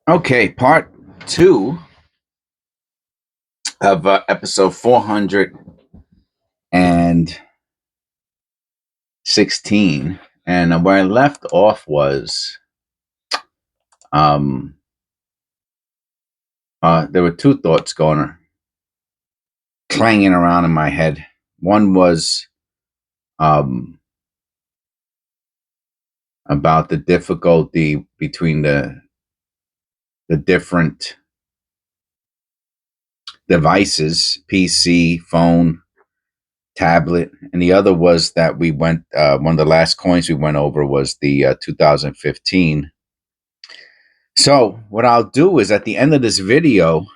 Okay, part two of episode 416. And where I left off was there were two thoughts clanging around in my head. One was about the difficulty between the different devices, PC, phone, tablet, and the other was that we went one of the last coins we went over was the 2015. So what I'll do is at the end of this video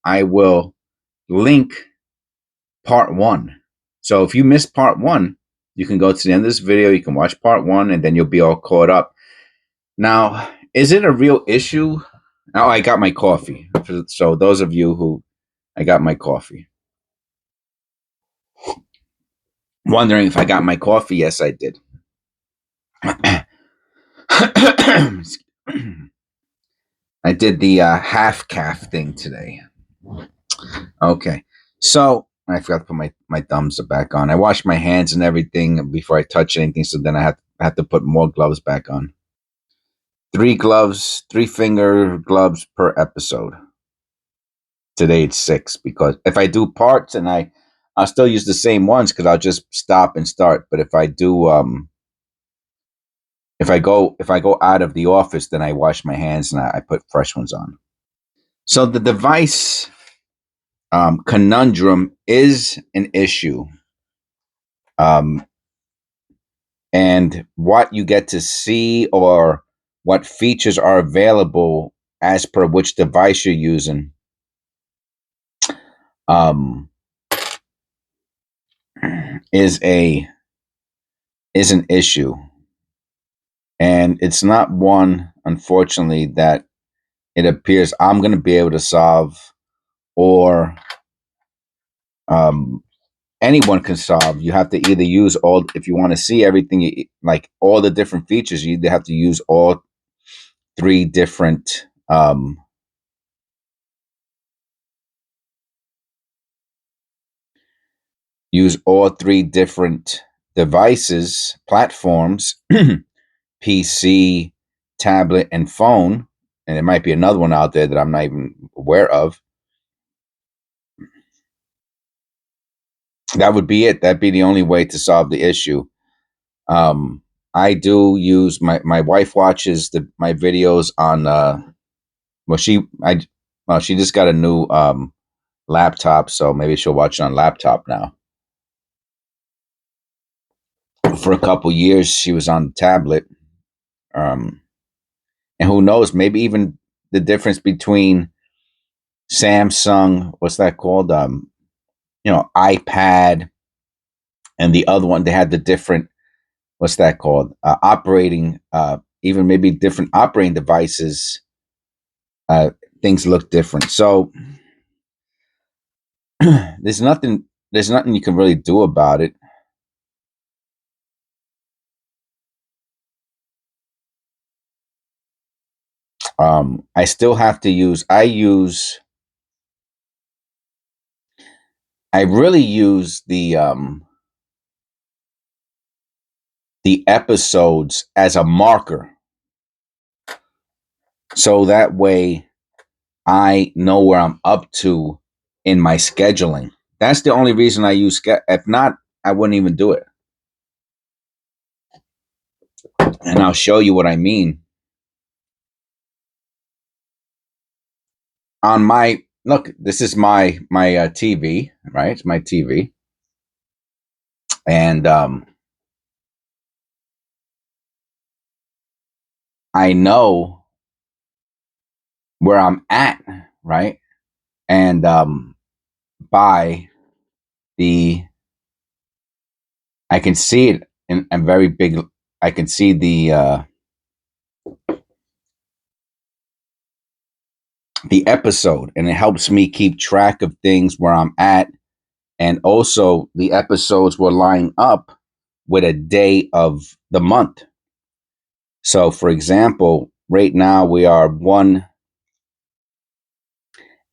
I will link part one. So if you missed part one, you can go to the end of this video, you can watch part one, and then you'll be all caught up. Now, is it a real issue? Oh, I got my coffee. So those of you who I got my coffee. Wondering if I got my coffee? Yes, I did. I did the half calf thing today. Okay, so I forgot to put my thumbs back on. I washed my hands and everything before I touch anything, so then I have to put more gloves back on. 3 gloves, 3-finger gloves per episode. Today it's 6 because if I do parts and I'll still use the same ones because I'll just stop and start. But if I do if I go out of the office, then I wash my hands and I put fresh ones on. So the device conundrum is an issue. And what you get to see or what features are available as per which device you're using is an issue. And it's not one, unfortunately, that it appears I'm going to be able to solve or anyone can solve. You have to either use all, if you want to see everything, like all the different features, you either have to use all 3 different devices, platforms, PC, tablet, and phone. And there might be another one out there that I'm not even aware of. That would be it. That'd be the only way to solve the issue. I do use my wife watches my videos on she just got a new laptop, so maybe she'll watch it on laptop now. For a couple years she was on the tablet. And who knows, maybe even the difference between Samsung, what's that called? iPad, and the other one, they had the different, what's that called? Operating, even maybe different operating devices. Things look different. So there's nothing you can really do about it. I still have to use. I really use the episodes as a marker, so that way I know where I'm up to in my scheduling. That's the only reason I use. If not, I wouldn't even do it. And I'll show you what I mean. On my look, this is my TV, right? It's my TV, and I know where I'm at, right? And by I can see it in a very big. I can see the episode, and it helps me keep track of things where I'm at, and also the episodes will line up with a day of the month. So, for example, right now we are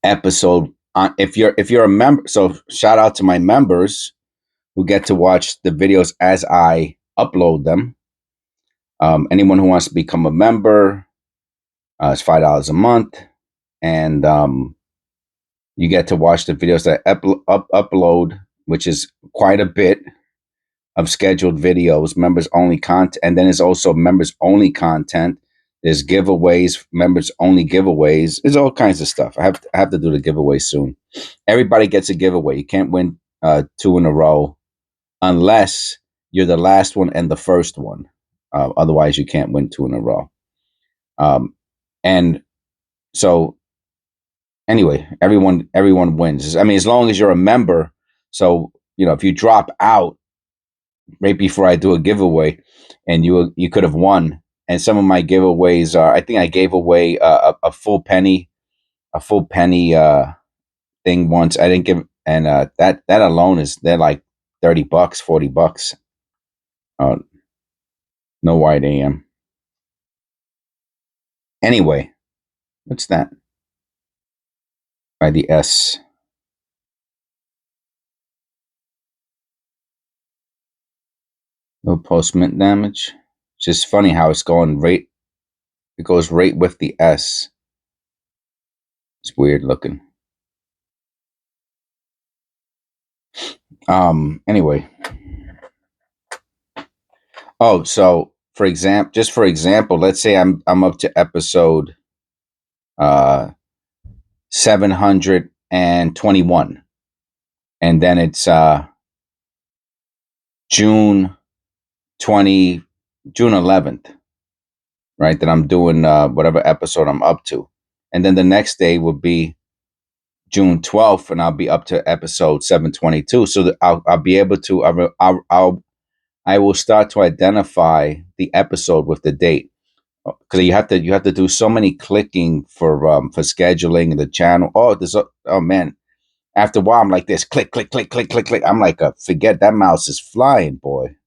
episode on, if you're a member. So shout out to my members who get to watch the videos as I upload them. Anyone who wants to become a member, it's $5 a month, and you get to watch the videos that upload, which is quite a bit of scheduled videos, members only content, and then there's also members only content. There's giveaways, members only giveaways. There's all kinds of stuff. I have to do the giveaway soon. Everybody gets a giveaway. You can't win 2 in a row unless you're the last one and the first one. Otherwise, you can't win 2 in a row. And so anyway, everyone wins. I mean, as long as you're a member. So if you drop out right before I do a giveaway, and you could have won. And some of my giveaways are, I think I gave away a full penny thing once. I didn't give, and that alone they're like $30, $40. No white AM. Anyway, what's that? By the S. No post-mint damage. It's just funny how it's going right. It goes right with the S. It's weird looking. Anyway. Oh, so for example, let's say I'm up to episode 721, and then it's June 11th, right? That I'm doing whatever episode I'm up to, and then the next day would be June 12th, and I'll be up to episode 722. So that I'll be able to I will start to identify the episode with the date, because you have to do so many clicking for scheduling the channel. Oh man, after a while I'm like this, click click click click click click. I'm like, forget, that mouse is flying, boy.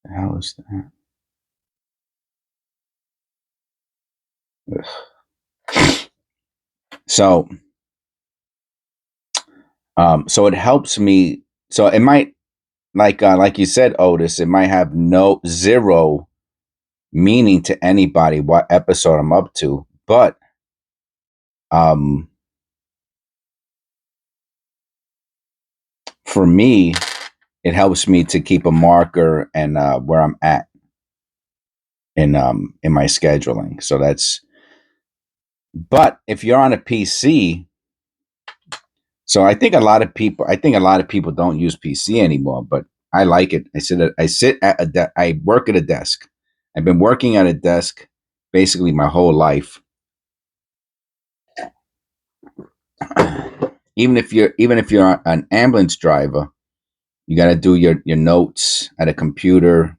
The hell is that? Ugh. So so it helps me. So it might, like you said, Otis, it might have zero meaning to anybody what episode I'm up to, but for me, it helps me to keep a marker and where I'm at in my scheduling. So that's. But if you're on a PC, so I think a lot of people don't use PC anymore, but I like it. I work at a desk. I've been working at a desk basically my whole life. Even if you're an ambulance driver, you got to do your notes at a computer.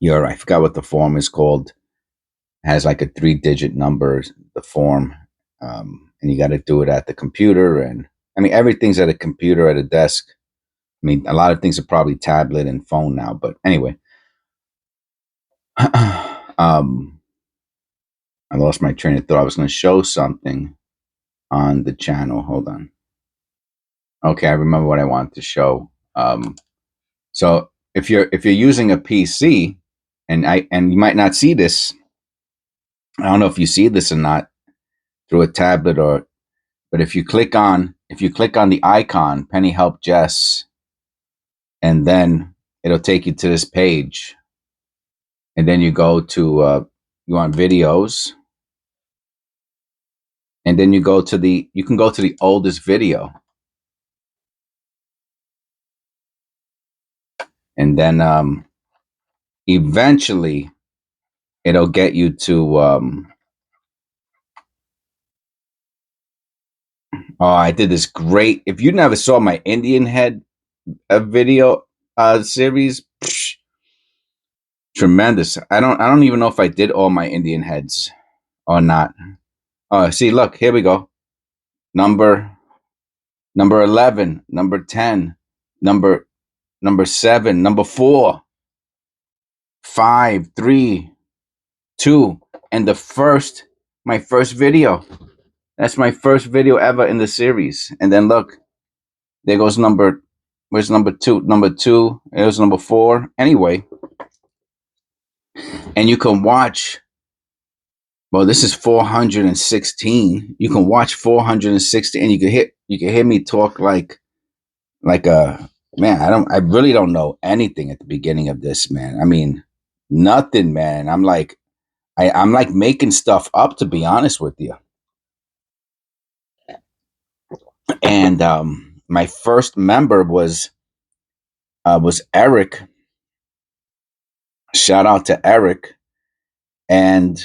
I forgot what the form is called. It has like a 3-digit number, the form, and you got to do it at the computer. And I mean, everything's at a computer at a desk. I mean, a lot of things are probably tablet and phone now, but anyway. I lost my train of thought. I was going to show something on the channel. Hold on. Okay, I remember what I wanted to show. So if you're using a PC, and you might not see this, I don't know if you see this or not through a tablet, but if you click on the icon Pennyhelpjes, and then it'll take you to this page, and then you go to you want videos, and then you can go to the oldest video, and then eventually it'll get you to I did this great. If you never saw my Indian head video series, tremendous. I don't even know if I did all my Indian heads or not. See, look, here we go. Number 11, number 10, number 7, number 4, 5, 3, 2, and the first my first video. That's my first video ever in the series. And then look, there goes where's number two? Number two, it was number four. Anyway, and you can watch, well, this is 416. You can watch 460 and you can hear me talk like a man. I really don't know anything at the beginning of this, man. I mean, nothing, man. I'm like making stuff up, to be honest with you. And my first member was Eric. Shout out to Eric. And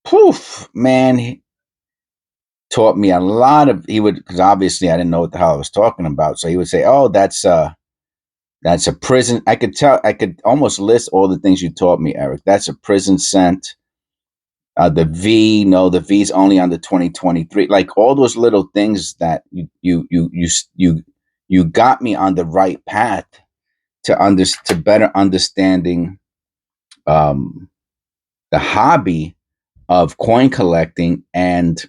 poof, man, he taught me a lot of. He would, because obviously I didn't know what the hell I was talking about. So he would say, "Oh, that's a prison." I could almost list all the things you taught me, Eric. That's a prison scent. The V, no, the V's only on the 2023. Like all those little things that you got me on the right path to better understanding the hobby of coin collecting and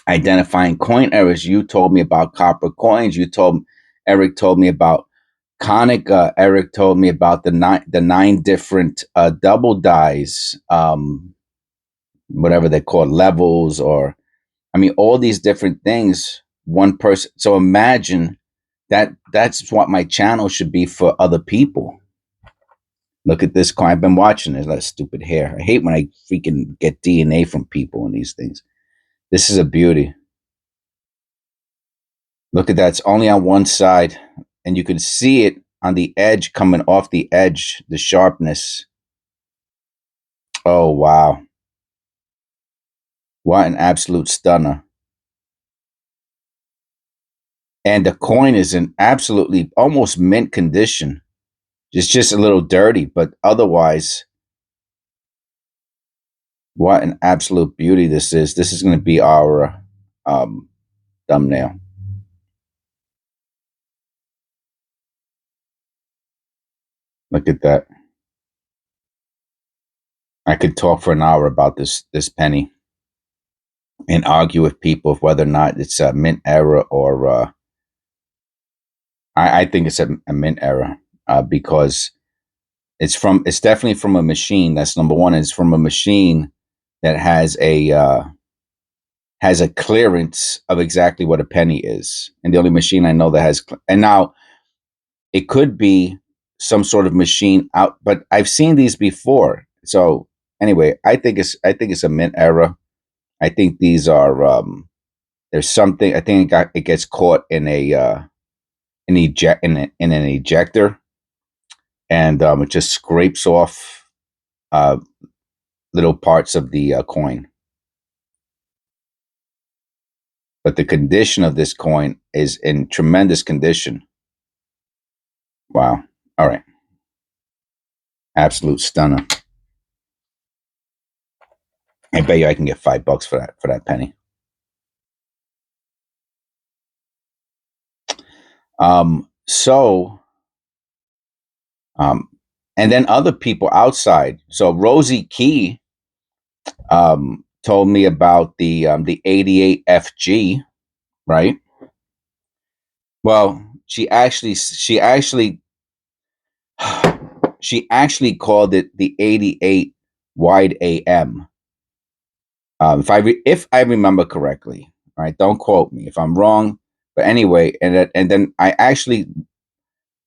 identifying coin errors. You told me about copper coins. Eric told me about Konica. Eric told me about the nine different double dies, whatever they're called, levels, or I mean, all these different things. One person. So imagine that's what my channel should be for other people. Look at this coin. I've been watching this. That stupid hair. I hate when I freaking get DNA from people and these things. This is a beauty. Look at that. It's only on one side, and you can see it on the edge, coming off the edge, the sharpness. Oh, wow. What an absolute stunner. And the coin is in absolutely almost mint condition. It's just a little dirty, but otherwise, what an absolute beauty this is. This is going to be our thumbnail. Look at that. I could talk for an hour about this penny and argue with people of whether or not it's a mint error or I think it's a mint error because it's definitely from a machine. That's number one. It's from a machine that has a clearance of exactly what a penny is, and the only machine I know that has. And now it could be some sort of machine out, but I've seen these before. So anyway, I think it's a mint error. I think these are there's something. I think it gets caught in an ejector, and it just scrapes off little parts of the coin. But the condition of this coin is in tremendous condition. Wow. All right. Absolute stunner. I bet you I can get $5 for that penny. And then other people outside. So Rosie Key told me about the 88 FG, right? Well, she actually called it the 88 wide AM. If I remember correctly, all right, don't quote me if I'm wrong. But anyway, and then I actually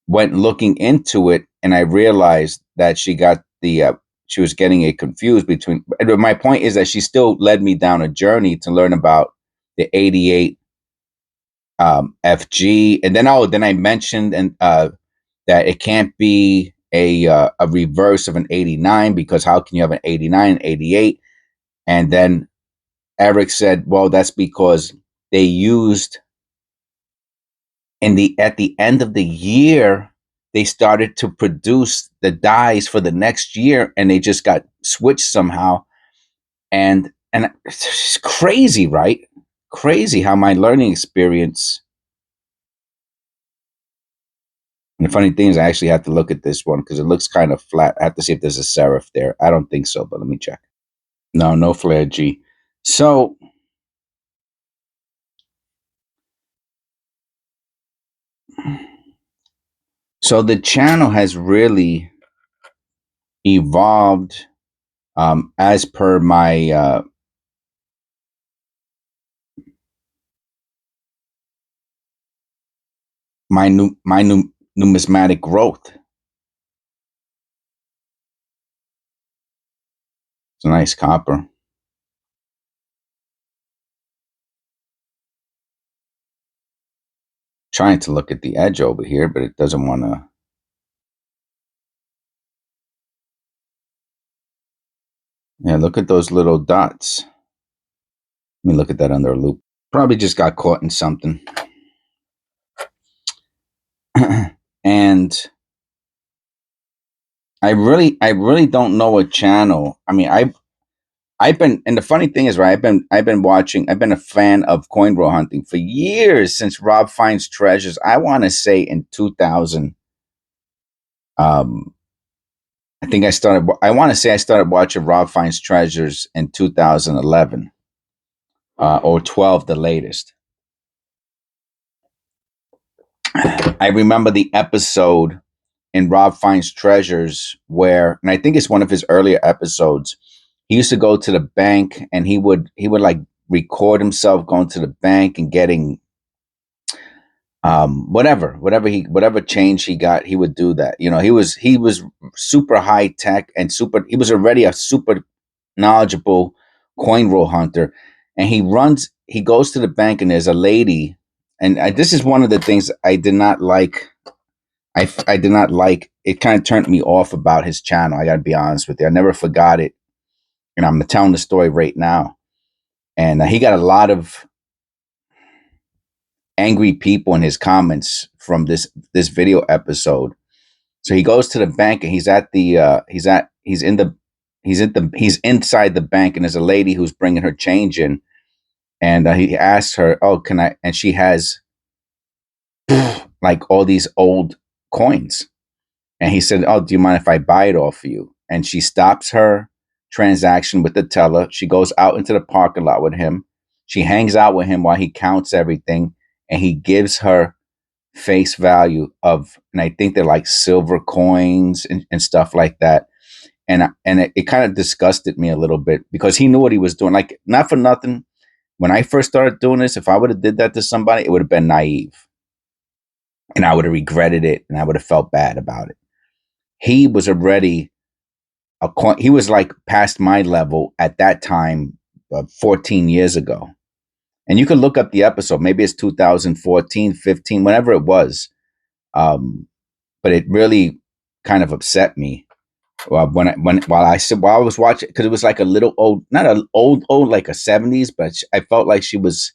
went looking into it, and I realized that she was getting it confused between. My point is that she still led me down a journey to learn about the 88 FG, and then I mentioned that it can't be a reverse of an 89, because how can you have an 89 and 88? And then Eric said, well, that's because they used at the end of the year, they started to produce the dies for the next year, and they just got switched somehow. And it's crazy, right? Crazy how my learning experience And the funny thing is, I actually have to look at this one because it looks kind of flat. I have to see if there's a serif there. I don't think so, but let me check. No, no flare G. So the channel has really evolved as per my numismatic growth. It's a nice copper. Trying to look at the edge over here, but it doesn't want to. Yeah, look at those little dots. Let me look at that under a loop. Probably just got caught in something. And I really don't know a channel. I mean, I've been, and the funny thing is, right? I've been watching. I've been a fan of coin roll hunting for years, since Rob Finds Treasures. I want to say in 2000. I think I started. I want to say I started watching Rob Finds Treasures in 2011 or 12, the latest. I remember the episode in Rob Finds Treasures where, and I think it's one of his earlier episodes. He used to go to the bank and he would like record himself going to the bank and getting whatever change he got, he would do that. You know, he was super high tech and he was already a super knowledgeable coin roll hunter. And he goes to the bank and there's a lady, and this is one of the things I did not like. I did not like. It kind of turned me off about his channel. I got to be honest with you. I never forgot it. And I'm telling the story right now. And he got a lot of angry people in his comments from this video episode. So he goes to the bank and he's inside the bank, and there's a lady who's bringing her change in, and he asks her, "Oh, can I?" And she has like all these old coins, and he said, "Oh, do you mind if I buy it all for you?" And she stops her transaction with the teller. She goes out into the parking lot with him. She hangs out with him while he counts everything, and he gives her face value of, and I think they're like silver coins and stuff like that. And it kind of disgusted me a little bit because he knew what he was doing. Like, not for nothing, when I first started doing this, if I would have did that to somebody, it would have been naive, and I would have regretted it, and I would have felt bad about it. He was already he was like past my level at that time, 14 years ago. And you can look up the episode. Maybe it's 2014, 15, whenever it was. But it really kind of upset me while I was watching, because it was like a little old, not an old like a 70s, but I felt like she was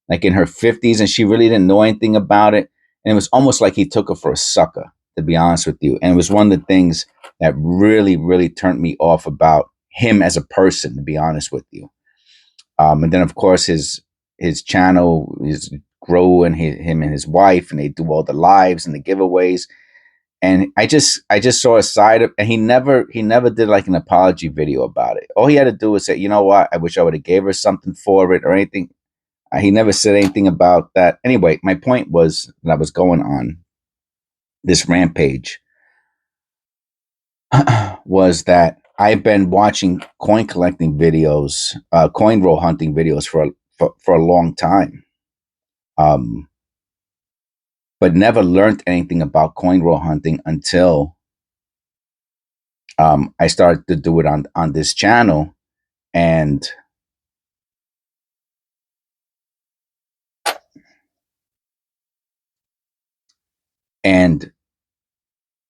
like in her 50s and she really didn't know anything about it. And it was almost like he took her for a sucker, to be honest with you. And it was one of the things that really turned me off about him as a person, to be honest with you. And then of course his channel is growing, him and his wife, and they do all the lives and the giveaways. And I just saw a side of, and he never did like an apology video about it. All he had to do was say, you know what, I wish I would have gave her something for it or anything. He never said anything about that. Anyway, my point was that I was going on this rampage was that I've been watching coin collecting videos, coin roll hunting videos for a long time, but never learned anything about coin roll hunting until I started to do it on this channel. And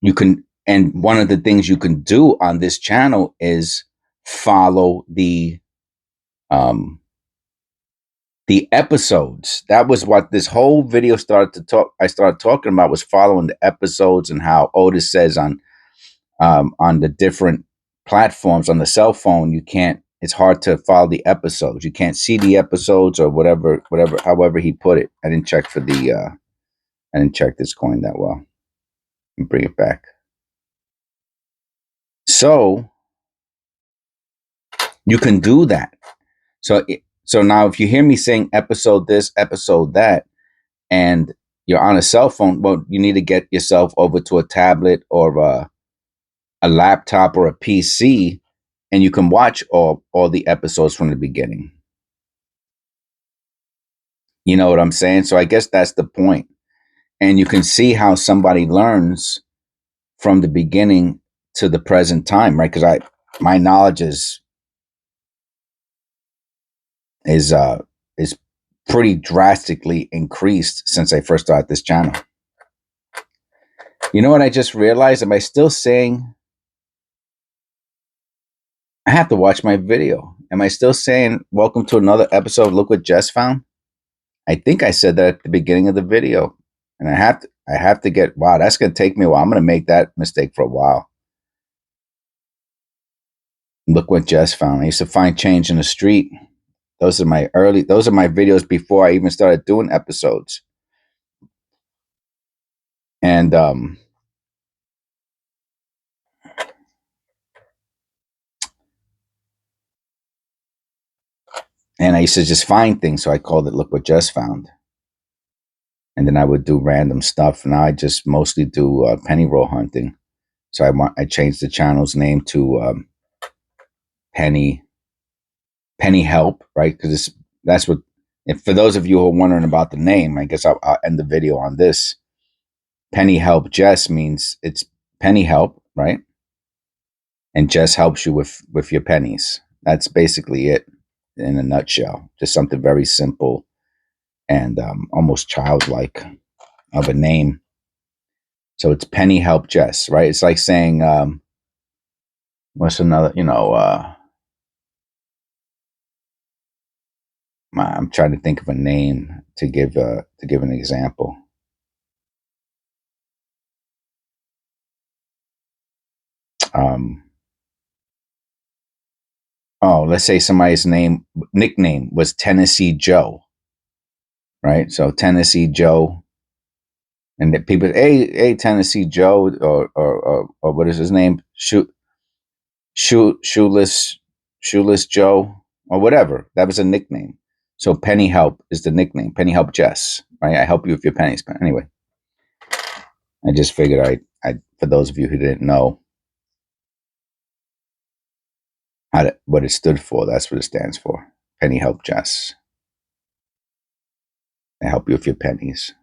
you can, and one of the things you can do on this channel is follow the episodes. That was what this whole video I started talking about, was following the episodes, and how Otis says on the different platforms on the cell phone, it's hard to follow the episodes. You can't see the episodes or whatever, however he put it. I didn't check this coin that well. and bring it back. So you can do that. So now if you hear me saying episode this, episode that, and you're on a cell phone, well, you need to get yourself over to a tablet or a laptop or a PC, and you can watch all the episodes from the beginning. You know what I'm saying? So I guess that's the point. And you can see how somebody learns from the beginning to the present time, right? Because my knowledge is pretty drastically increased since I first started this channel. You know what I just realized? Am I still saying I have to watch my video? Am I still saying welcome to another episode of Look What Jess Found? I think I said that at the beginning of the video. And I have to get, wow, that's gonna take me a while. I'm gonna make that mistake for a while. Look What Jess Found. I used to find change in the street. Those are my videos before I even started doing episodes. And I used to just find things, so I called it Look What Jess Found. And then I would do random stuff. Now I just mostly do penny roll hunting. So I changed the channel's name to Penny Help, right? Because that's what. If for those of you who are wondering about the name, I guess I'll end the video on this. Penny Help Jess means it's penny help, right? And Jess helps you with your pennies. That's basically it in a nutshell. Just something very simple and almost childlike of a name. So it's Penny Help Jess, right? It's like saying, what's another, I'm trying to think of a name to give an example. Let's say somebody's nickname was Tennessee Joe, right? So Tennessee Joe, and that people, hey, Tennessee Joe, or what is his name? Shoeless Joe, or whatever. That was a nickname. So Penny Help is the nickname. Penny Help Jess, right? I help you with your pennies. But anyway, I just figured I for those of you who didn't know what it stood for, that's what it stands for. Penny Help Jess. I help you with your pennies.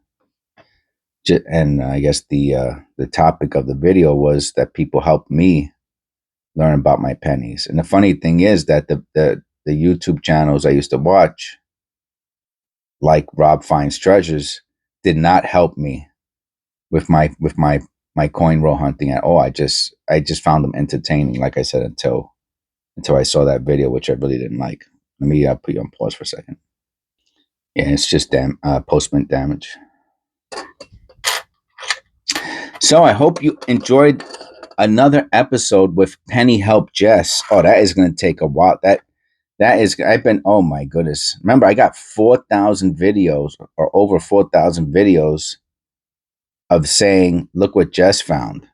And I guess the topic of the video was that people helped me learn about my pennies. And the funny thing is that the YouTube channels I used to watch, like Rob Finds Treasures, did not help me with my coin roll hunting at all. I just found them entertaining, like I said, until I saw that video, which I really didn't like. Let me put you on pause for a second. Yeah, it's just postment damage. So I hope you enjoyed another episode with Penny Help Jess. Oh, that is going to take a while. Oh my goodness. Remember, I got 4,000 videos or over 4,000 videos of saying, look what Jess found.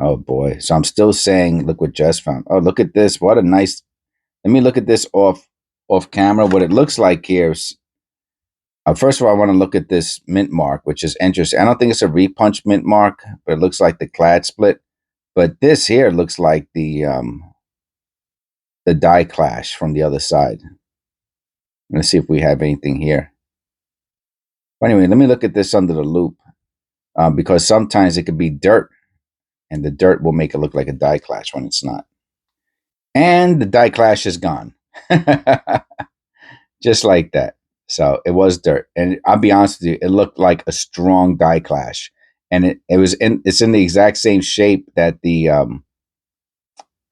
Oh boy. So I'm still saying, look what Jess found. Oh, look at this. What a nice, let me look at this off camera. What it looks like here is, first of all, I want to look at this mint mark, which is interesting. I don't think it's a repunch mint mark, but it looks like the clad split. But this here looks like the die clash from the other side. Let's see if we have anything here. But anyway, let me look at this under the loop, because sometimes it could be dirt, and the dirt will make it look like a die clash when it's not. And the die clash is gone. Just like that. So it was dirt. And I'll be honest with you, it looked like a strong die clash. And it's in the exact same shape that the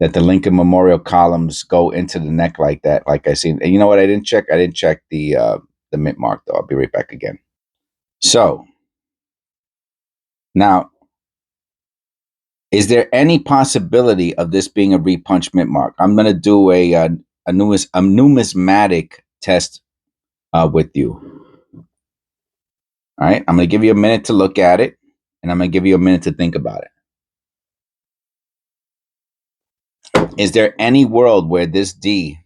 Lincoln Memorial columns go into the neck like that, like I seen. And you know what? I didn't check the mint mark though. I'll be right back again. So now, is there any possibility of this being a repunch mint mark? I'm going to do a numismatic test with you. All right, I'm going to give you a minute to look at it. and I'm going to give you a minute to think about it. Is there any world where this D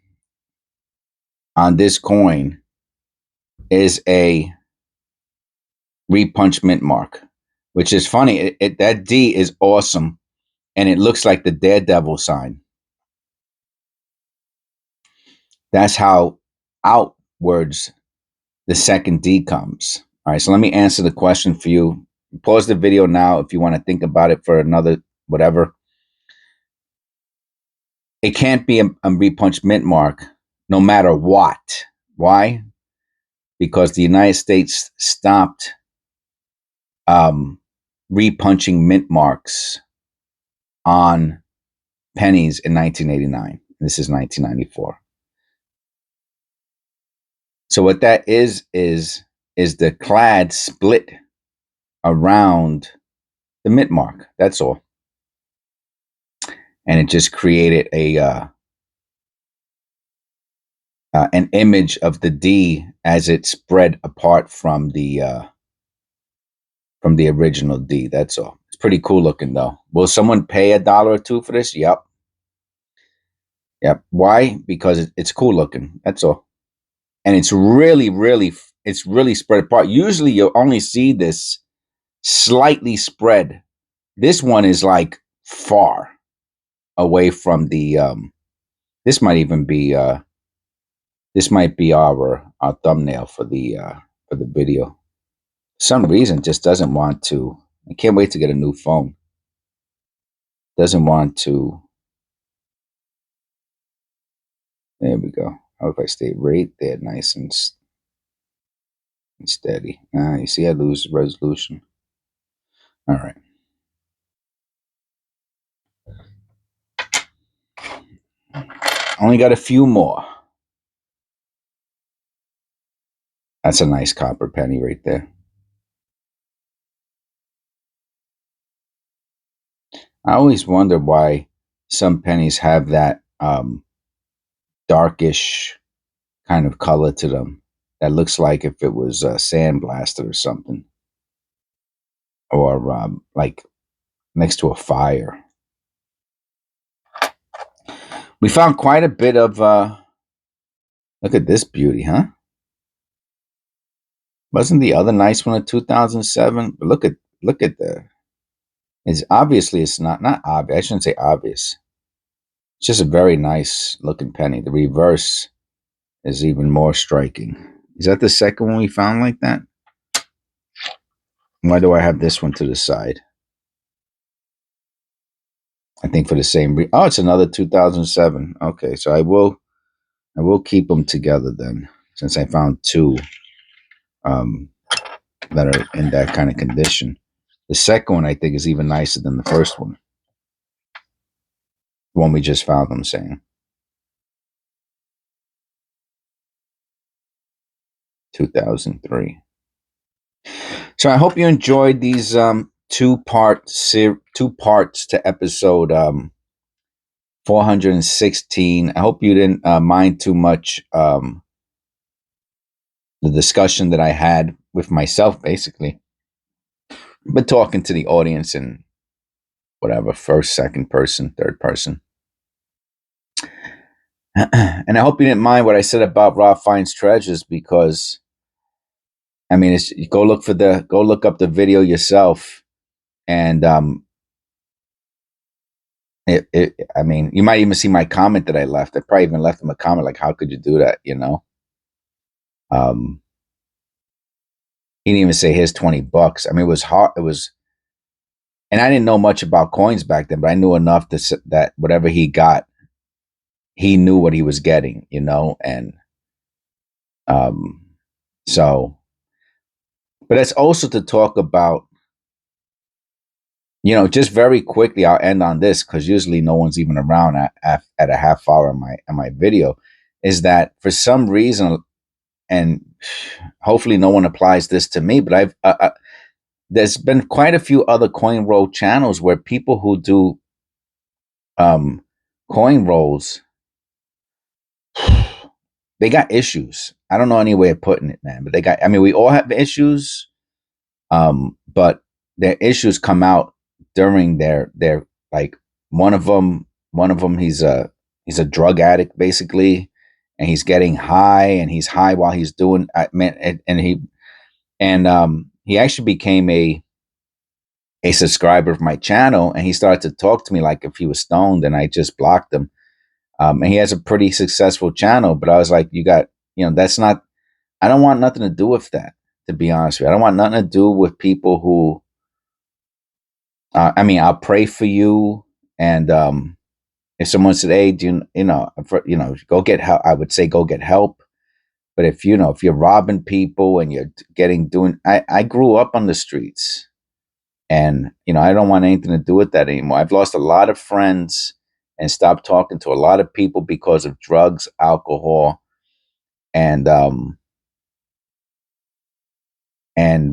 on this coin is a repunch mint mark? Which is funny. That D is awesome, and it looks like the Daredevil sign. That's how outwards the second D comes. All right, so let me answer the question for you. Pause the video now if you want to think about it for another whatever. It can't be a repunch mint mark no matter what. Why? Because the United States stopped repunching mint marks on pennies in 1989. This is 1994. So what that is the clad split around the mint mark. That's all. And it just created an image of the D as it spread apart from the original D. That's all. It's pretty cool looking though. Will someone pay $1 or $2 for this? Yep. Yep. Why? Because it's cool looking. That's all. And it's really spread apart. Usually you'll only see this slightly spread. This one is like far away from the this might even be this might be our thumbnail for the video. For some reason it just doesn't want to. I can't wait to get a new phone. Doesn't want to. There we go. How if I stay right there, nice and steady? You see, I lose resolution. All right. Only got a few more. That's a nice copper penny right there. I always wonder why some pennies have that darkish kind of color to them that looks like if it was sandblasted or something, or like next to a fire. We found quite a bit of look at this beauty, huh? Wasn't the other nice one a 2007? But look at the. It's obviously it's not obvious. I shouldn't say obvious. It's just a very nice looking penny. The reverse is even more striking. Is that the second one we found like that? Why do I have this one to the side? I think for the same reason. Oh, it's another 2007. Okay, so I will keep them together then, since I found two that are in that kind of condition. The second one I think is even nicer than the first one. The one we just found, I'm saying. 2003. So I hope you enjoyed these two parts to episode 416. I hope you didn't mind too much the discussion that I had with myself, basically, but talking to the audience in whatever, first, second person, third person. And I hope you didn't mind what I said about Rob Finds Treasures, because I mean, it's, go look up the video yourself, and I mean, you might even see my comment that I left. I probably even left him a comment like, "How could you do that?" You know. He didn't even say here's $20. I mean, it was hard. It was, and I didn't know much about coins back then, but I knew enough to that whatever he got, he knew what he was getting, you know, and so. But it's also to talk about, you know, just very quickly. I'll end on this because usually no one's even around at a half hour in my video. Is that for some reason, and hopefully no one applies this to me, but there's been quite a few other coin roll channels where people who do coin rolls, they got issues. I don't know any way of putting it, man, but they got, I mean, we all have issues. But their issues come out during their like one of them he's a drug addict basically, and he's getting high, and he's high while he's doing he actually became a subscriber of my channel, and he started to talk to me like if he was stoned, and I just blocked him. And he has a pretty successful channel, but I was like, that's not, I don't want nothing to do with that, to be honest with you. I don't want nothing to do with people who, I'll pray for you. And if someone said, hey, go get help, I would say, go get help. But if you're robbing people and you're I grew up on the streets, and, I don't want anything to do with that anymore. I've lost a lot of friends and stopped talking to a lot of people because of drugs, alcohol, and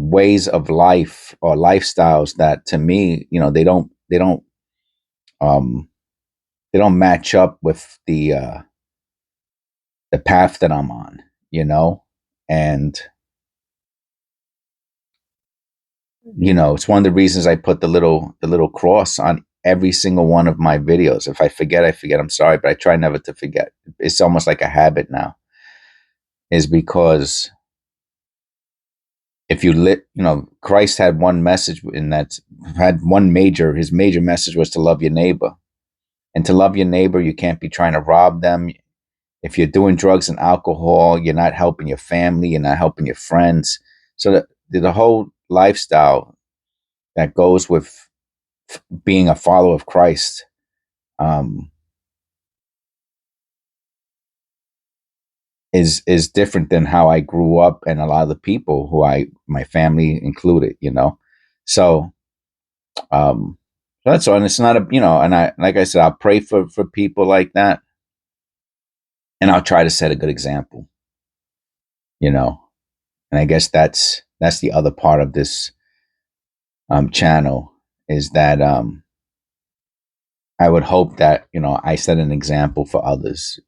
ways of life or lifestyles that, to me, they don't match up with the path that I'm on, and it's one of the reasons I put the little cross on every single one of my videos. If I forget, I forget. I'm sorry, but I try never to forget. It's almost like a habit now, is because if Christ had one message, and his major message was to love your neighbor. And to love your neighbor, you can't be trying to rob them. If you're doing drugs and alcohol, you're not helping your family, you're not helping your friends. So the whole lifestyle that goes with being a follower of Christ, is different than how I grew up, and a lot of the people my family included, So, that's all. And it's not and like I said, I'll pray for people like that, and I'll try to set a good example, and I guess that's the other part of this channel, is that I would hope that I set an example for others,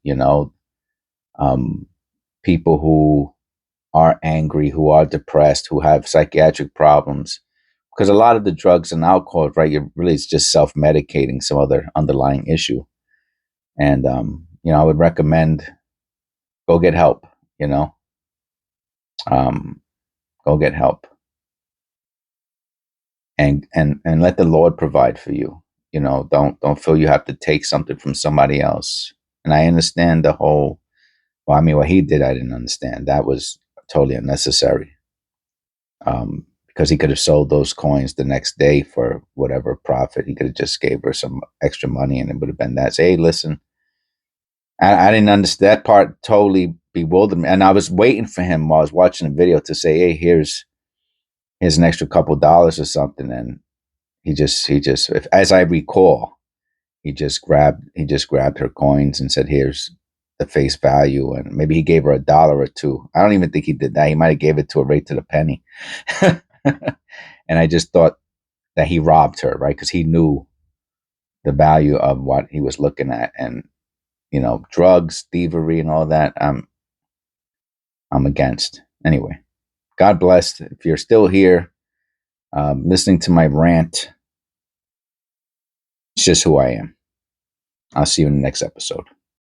people who are angry, who are depressed, who have psychiatric problems, because a lot of the drugs and alcohol, right, it's just self-medicating some other underlying issue. And I would recommend, go get help, go get help, and let the Lord provide for you. Don't feel you have to take something from somebody else. And I understand the whole, what he did, I didn't understand. That was totally unnecessary. Because he could have sold those coins the next day for whatever profit. He could have just gave her some extra money, and it would have been that. Say, hey, listen, I didn't understand that part. Totally bewildered me, and I was waiting for him while I was watching the video to say, hey, here's an extra couple dollars or something. And he just, as I recall, he just grabbed her coins and said, here's the face value. And maybe he gave her $1 or $2. I don't even think he did that. He might have gave it to her right to the penny. And I just thought that he robbed her, right? Because he knew the value of what he was looking at. And, drugs, thievery, and all that, I'm against. Anyway, God bless. If you're still here, listening to my rant, it's just who I am. I'll see you in the next episode.